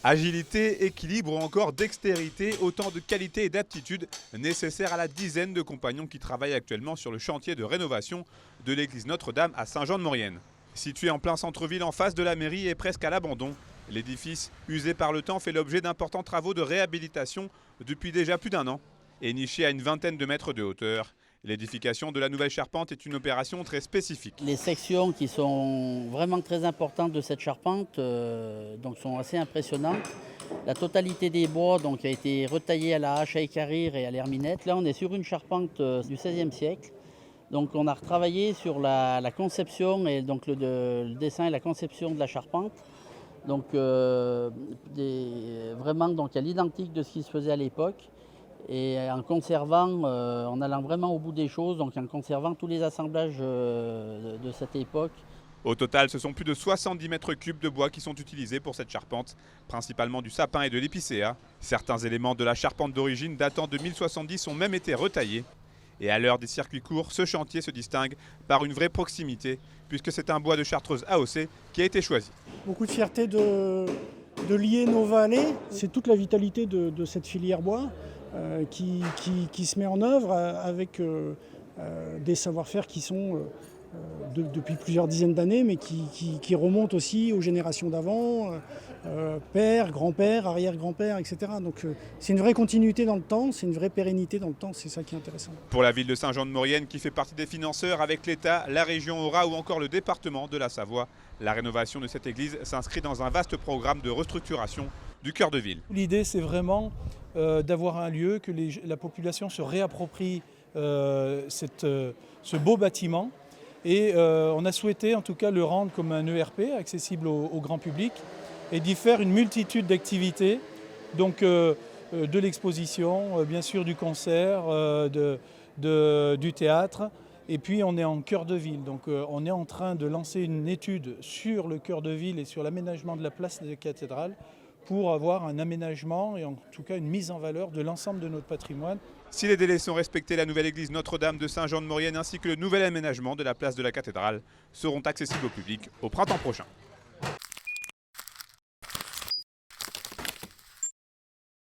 Agilité, équilibre ou encore dextérité, autant de qualités et d'aptitudes nécessaires à la dizaine de compagnons qui travaillent actuellement sur le chantier de rénovation de l'église Notre-Dame à Saint-Jean-de-Maurienne. Situé en plein centre-ville en face de la mairie et presque à l'abandon, l'édifice, usé par le temps, fait l'objet d'importants travaux de réhabilitation depuis déjà plus d'un an et niché à une vingtaine de mètres de hauteur. L'édification de la nouvelle charpente est une opération très spécifique. Les sections qui sont vraiment très importantes de cette charpente donc sont assez impressionnantes. La totalité des bois donc, a été retaillée à la hache à équarrir et à l'herminette. Là, on est sur une charpente du XVIe siècle. Donc, on a retravaillé sur la conception et donc le dessin et la conception de la charpente. Donc, vraiment donc, à l'identique de ce qui se faisait à l'époque. Et en conservant, en allant vraiment au bout des choses, donc en conservant tous les assemblages de cette époque. Au total, ce sont plus de 70 mètres cubes de bois qui sont utilisés pour cette charpente, principalement du sapin et de l'épicéa. Certains éléments de la charpente d'origine datant de 1070 ont même été retaillés. Et à l'heure des circuits courts, ce chantier se distingue par une vraie proximité, puisque c'est un bois de chartreuse AOC qui a été choisi. Beaucoup de fierté de lier nos vallées. C'est toute la vitalité de cette filière bois qui se met en œuvre avec des savoir-faire qui sont depuis plusieurs dizaines d'années, mais qui remontent aussi aux générations d'avant, père, grand-père, arrière-grand-père, etc. Donc c'est une vraie continuité dans le temps, c'est une vraie pérennité dans le temps, c'est ça qui est intéressant. Pour la ville de Saint-Jean-de-Maurienne, qui fait partie des financeurs avec l'État, la région Aura ou encore le département de la Savoie, la rénovation de cette église s'inscrit dans un vaste programme de restructuration du cœur de ville. L'idée, c'est vraiment d'avoir un lieu, que la population se réapproprie ce beau bâtiment. Et on a souhaité en tout cas le rendre comme un ERP, accessible au grand public, et d'y faire une multitude d'activités, donc de l'exposition, bien sûr du concert, du théâtre. Et puis on est en cœur de ville, donc on est en train de lancer une étude sur le cœur de ville et sur l'aménagement de la place de la cathédrale pour avoir un aménagement et en tout cas une mise en valeur de l'ensemble de notre patrimoine. Si les délais sont respectés, la nouvelle église Notre-Dame de Saint-Jean-de-Maurienne ainsi que le nouvel aménagement de la place de la cathédrale seront accessibles au public au printemps prochain.